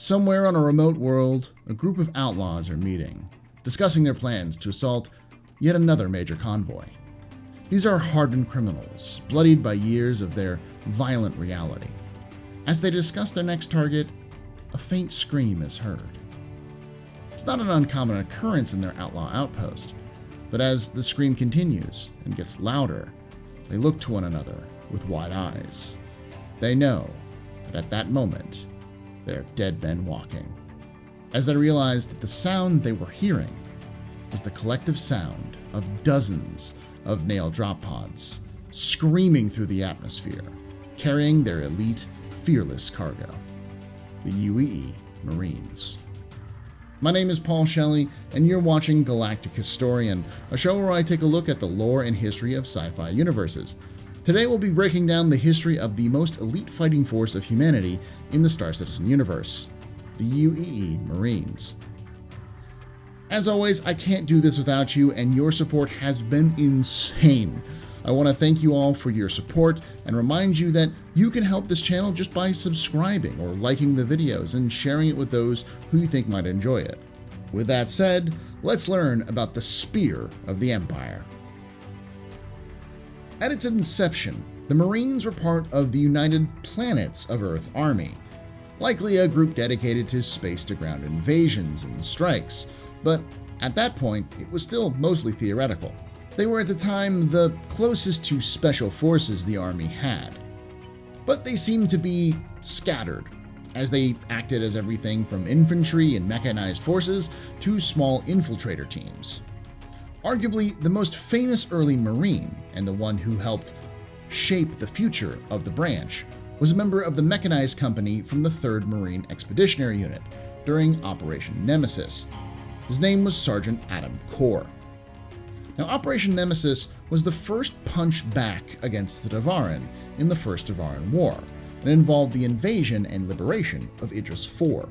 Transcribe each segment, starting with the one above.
Somewhere on a remote world, a group of outlaws are meeting, discussing their plans to assault yet another major convoy. These are hardened criminals, bloodied by years of their violent reality. As they discuss their next target, a faint scream is heard. It's not an uncommon occurrence in their outlaw outpost, but as the scream continues and gets louder, they look to one another with wide eyes. They know that at that moment, they are dead men walking, as they realize that the sound they were hearing was the collective sound of dozens of nail drop pods screaming through the atmosphere, carrying their elite, fearless cargo, the UEE Marines. My name is Paul Shelley, and you're watching Galactic Historian, a show where I take a look at the lore and history of sci-fi universes. Today we'll be breaking down the history of the most elite fighting force of humanity in the Star Citizen universe, the UEE Marines. As always, I can't do this without you, and your support has been insane. I want to thank you all for your support and remind you that you can help this channel just by subscribing or liking the videos and sharing it with those who you think might enjoy it. With that said, let's learn about the Spear of the Empire. At its inception, the Marines were part of the United Planets of Earth Army, likely a group dedicated to space-to-ground invasions and strikes, but at that point, it was still mostly theoretical. They were at the time the closest to special forces the Army had. But they seemed to be scattered, as they acted as everything from infantry and mechanized forces to small infiltrator teams. Arguably, the most famous early Marine, and the one who helped shape the future of the branch, was a member of the mechanized company from the 3rd Marine Expeditionary Unit during Operation Nemesis. His name was Sergeant Adam Corr. Now, Operation Nemesis was the first punch back against the Devarin in the First Devarin War, and involved the invasion and liberation of Idris IV.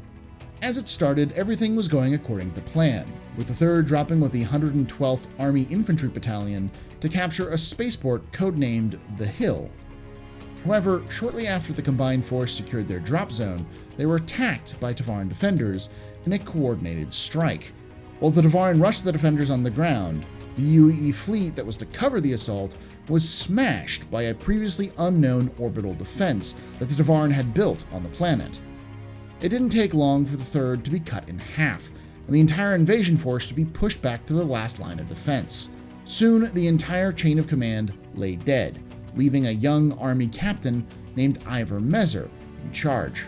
As it started, everything was going according to plan, with the 3rd dropping with the 112th Army Infantry Battalion to capture a spaceport codenamed The Hill. However, shortly after the combined force secured their drop zone, they were attacked by Devarin defenders in a coordinated strike. While the Devarin rushed the defenders on the ground, the UEE fleet that was to cover the assault was smashed by a previously unknown orbital defense that the Devarin had built on the planet. It didn't take long for the 3rd to be cut in half, and the entire invasion force to be pushed back to the last line of defense. Soon, the entire chain of command lay dead, leaving a young army captain named Ivor Mezer in charge.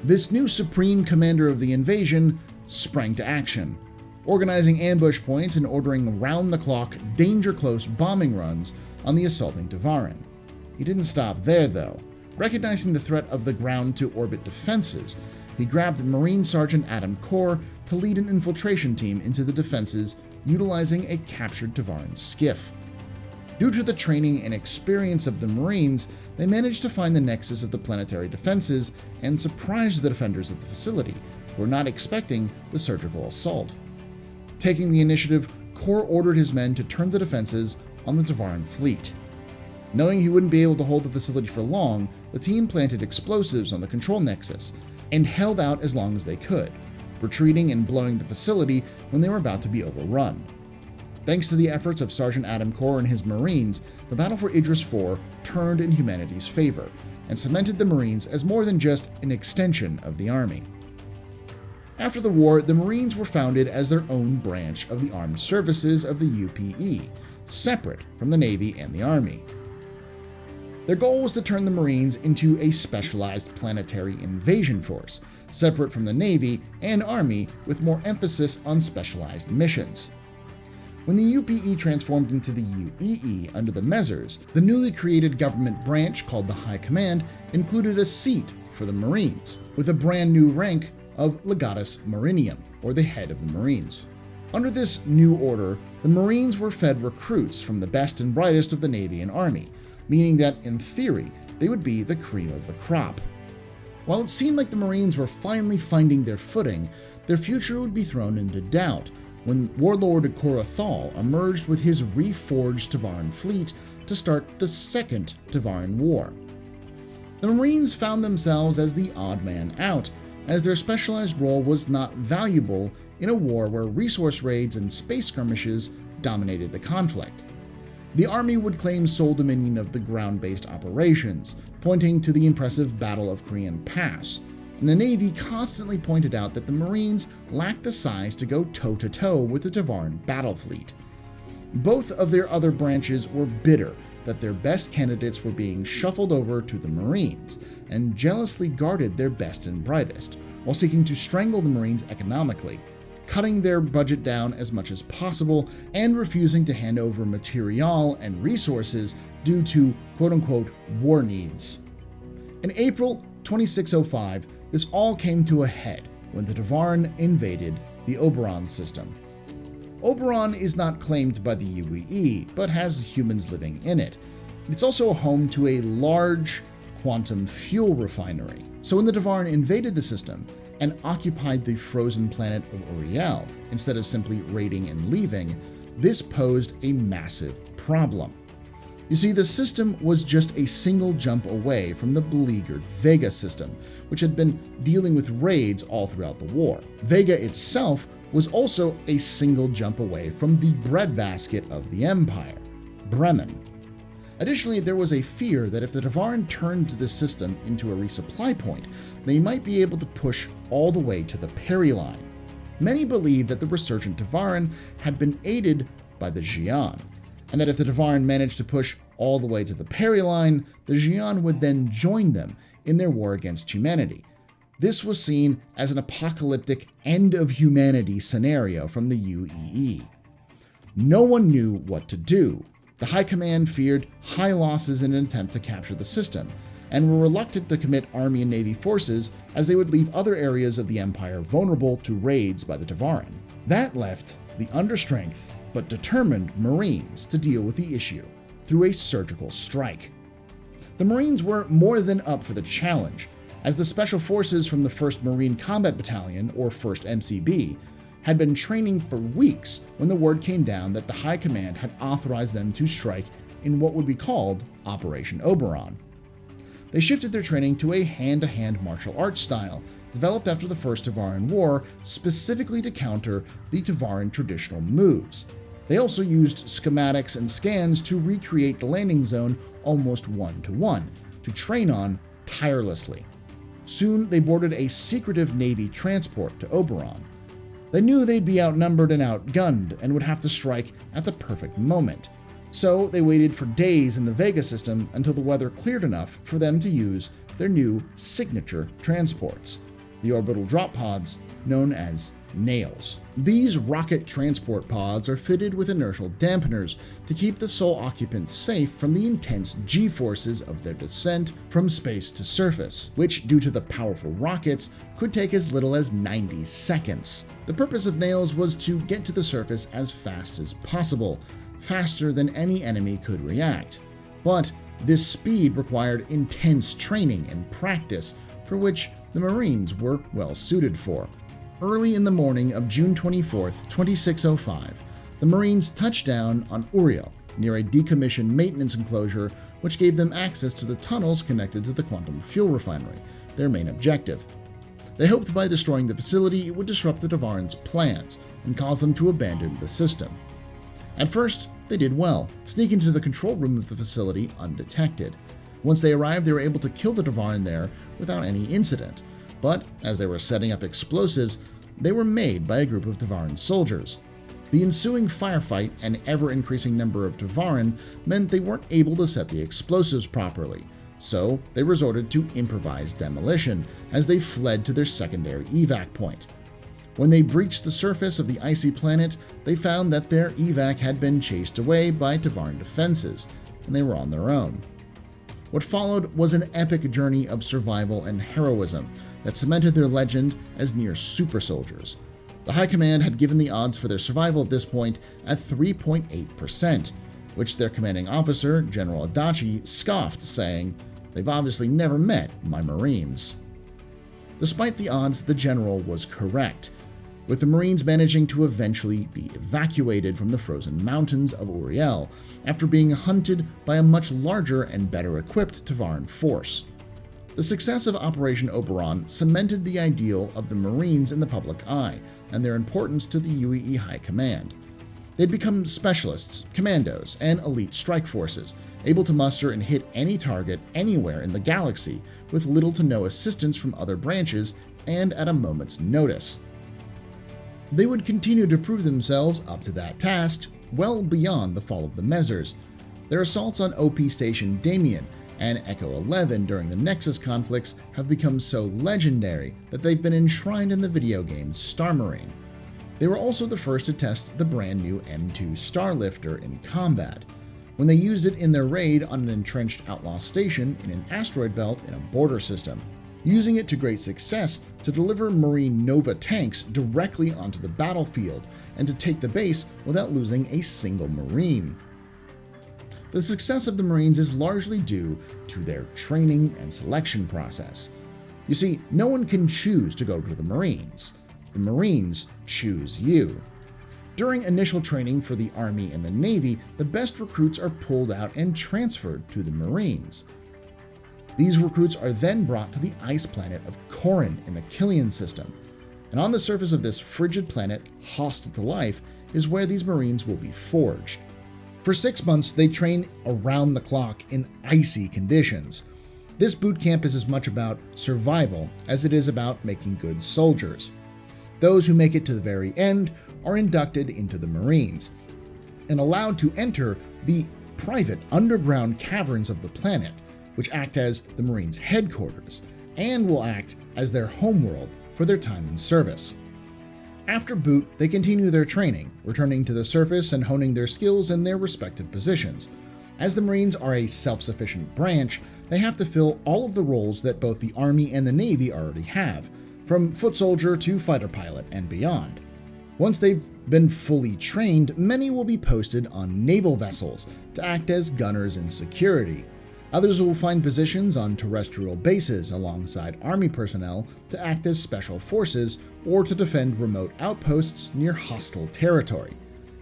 This new supreme commander of the invasion sprang to action, organizing ambush points and ordering round-the-clock, danger-close bombing runs on the assaulting Devarin. He didn't stop there, though. Recognizing the threat of the ground-to-orbit defenses, he grabbed Marine Sergeant Adam Corr to lead an infiltration team into the defenses, utilizing a captured Devarin skiff. Due to the training and experience of the Marines, they managed to find the nexus of the planetary defenses and surprised the defenders of the facility, who were not expecting the surgical assault. Taking the initiative, Corr ordered his men to turn the defenses on the Devarin fleet. Knowing he wouldn't be able to hold the facility for long, the team planted explosives on the control nexus and held out as long as they could, retreating and blowing the facility when they were about to be overrun. Thanks to the efforts of Sergeant Adam Corr and his Marines, the battle for Idris IV turned in humanity's favor and cemented the Marines as more than just an extension of the Army. After the war, the Marines were founded as their own branch of the armed services of the UPE, separate from the Navy and the Army. Their goal was to turn the Marines into a specialized planetary invasion force, separate from the Navy and Army, with more emphasis on specialized missions. When the UPE transformed into the UEE under the Mezers, the newly created government branch called the High Command included a seat for the Marines, with a brand new rank of Legatus Marinium, or the head of the Marines. Under this new order, the Marines were fed recruits from the best and brightest of the Navy and Army, meaning that, in theory, they would be the cream of the crop. While it seemed like the Marines were finally finding their footing, their future would be thrown into doubt when Warlord Korathal emerged with his reforged Devarin fleet to start the Second Devarin War. The Marines found themselves as the odd man out, as their specialized role was not valuable in a war where resource raids and space skirmishes dominated the conflict. The Army would claim sole dominion of the ground-based operations, pointing to the impressive Battle of Korean Pass, and the Navy constantly pointed out that the Marines lacked the size to go toe-to-toe with the Tavaran battle fleet. Both of their other branches were bitter that their best candidates were being shuffled over to the Marines, and jealously guarded their best and brightest, while seeking to strangle the Marines economically, cutting their budget down as much as possible and refusing to hand over material and resources due to quote-unquote war needs. In April 2605, this all came to a head when the Tavaran invaded the Oberon system. Oberon is not claimed by the UEE, but has humans living in it. It's also home to a large quantum fuel refinery. So when the Tavaran invaded the system and occupied the frozen planet of Uriel, instead of simply raiding and leaving, this posed a massive problem. You see, the system was just a single jump away from the beleaguered Vega system, which had been dealing with raids all throughout the war. Vega itself was also a single jump away from the breadbasket of the Empire, Bremen. Additionally, there was a fear that if the Tavaran turned the system into a resupply point, they might be able to push all the way to the Peri line. Many believed that the resurgent Tavaran had been aided by the Xi'an, and that if the Tavaran managed to push all the way to the Peri line, the Xi'an would then join them in their war against humanity. This was seen as an apocalyptic end of humanity scenario from the UEE. No one knew what to do. The High Command feared high losses in an attempt to capture the system, and were reluctant to commit Army and Navy forces as they would leave other areas of the Empire vulnerable to raids by the Tavaran. That left the understrength but determined Marines to deal with the issue through a surgical strike. The Marines were more than up for the challenge, as the Special Forces from the 1st Marine Combat Battalion, or 1st MCB, had been training for weeks when the word came down that the High Command had authorized them to strike in what would be called Operation Oberon. They shifted their training to a hand-to-hand martial arts style, developed after the First Tavaran War specifically to counter the Tavaran traditional moves. They also used schematics and scans to recreate the landing zone almost one-to-one, to train on tirelessly. Soon, they boarded a secretive Navy transport to Oberon. They knew they'd be outnumbered and outgunned and would have to strike at the perfect moment. So they waited for days in the Vega system until the weather cleared enough for them to use their new signature transports, the orbital drop pods known as Nails. These rocket transport pods are fitted with inertial dampeners to keep the sole occupants safe from the intense G-forces of their descent from space to surface, which, due to the powerful rockets, could take as little as 90 seconds. The purpose of Nails was to get to the surface as fast as possible, faster than any enemy could react. But this speed required intense training and practice, for which the Marines were well suited for. Early in the morning of June 24, 2605, the Marines touched down on Uriel, near a decommissioned maintenance enclosure which gave them access to the tunnels connected to the quantum fuel refinery, their main objective. They hoped by destroying the facility it would disrupt the Tavaran's plans and cause them to abandon the system. At first, they did well, sneaking into the control room of the facility undetected. Once they arrived, they were able to kill the Tavaran there without any incident. But as they were setting up explosives, they were made by a group of Tavaran soldiers. The ensuing firefight and ever-increasing number of Tavaran meant they weren't able to set the explosives properly, so they resorted to improvised demolition as they fled to their secondary evac point. When they breached the surface of the icy planet, they found that their evac had been chased away by Tavaran defenses, and they were on their own. What followed was an epic journey of survival and heroism that cemented their legend as near super soldiers. The High Command had given the odds for their survival at this point at 3.8%, which their commanding officer, General Adachi, scoffed, saying, "They've obviously never met my Marines." Despite the odds, the general was correct, with the Marines managing to eventually be evacuated from the frozen mountains of Uriel after being hunted by a much larger and better equipped Tavaran force. The success of Operation Oberon cemented the ideal of the Marines in the public eye and their importance to the UEE High Command. They'd become specialists, commandos, and elite strike forces, able to muster and hit any target anywhere in the galaxy with little to no assistance from other branches and at a moment's notice. They would continue to prove themselves up to that task well beyond the fall of the Mezzers. Their assaults on OP Station Damien and Echo 11 during the Nexus conflicts have become so legendary that they've been enshrined in the video game Star Marine. They were also the first to test the brand new M2 Starlifter in combat, when they used it in their raid on an entrenched outlaw station in an asteroid belt in a border system, using it to great success to deliver Marine Nova tanks directly onto the battlefield and to take the base without losing a single Marine. The success of the Marines is largely due to their training and selection process. You see, no one can choose to go to the Marines. The Marines choose you. During initial training for the Army and the Navy, the best recruits are pulled out and transferred to the Marines. These recruits are then brought to the ice planet of Corrin in the Killian system, and on the surface of this frigid planet, hostile to life, is where these Marines will be forged. For 6 months, they train around the clock in icy conditions. This boot camp is as much about survival as it is about making good soldiers. Those who make it to the very end are inducted into the Marines and allowed to enter the private underground caverns of the planet, which act as the Marines' headquarters and will act as their homeworld for their time in service. After boot, they continue their training, returning to the surface and honing their skills in their respective positions. As the Marines are a self-sufficient branch, they have to fill all of the roles that both the Army and the Navy already have, from foot soldier to fighter pilot and beyond. Once they've been fully trained, many will be posted on naval vessels to act as gunners in security. Others will find positions on terrestrial bases alongside Army personnel to act as special forces or to defend remote outposts near hostile territory.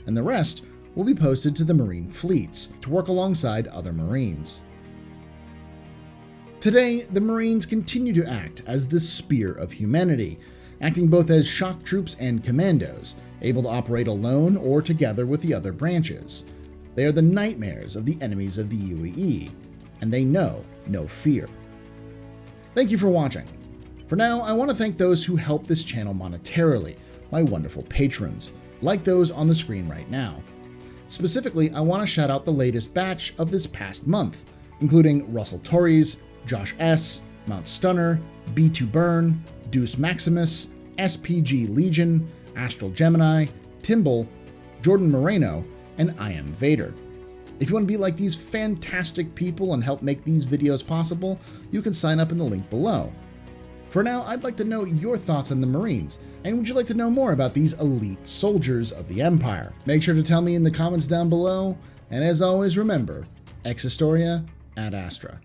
And the rest will be posted to the Marine fleets to work alongside other Marines. Today, the Marines continue to act as the spear of humanity, acting both as shock troops and commandos, able to operate alone or together with the other branches. They are the nightmares of the enemies of the UEE, and they know no fear. Thank you for watching. For now, I want to thank those who help this channel monetarily, my wonderful patrons, like those on the screen right now. Specifically, I want to shout out the latest batch of this past month, including Russell Torres, Josh S., Mount Stunner, B2 Burn, Deuce Maximus, SPG Legion, Astral Gemini, Timble, Jordan Moreno, and I Am Vader. If you want to be like these fantastic people and help make these videos possible, you can sign up in the link below. For now, I'd like to know your thoughts on the Marines, and would you like to know more about these elite soldiers of the Empire? Make sure to tell me in the comments down below, and as always, remember, Ex Historia ad Astra.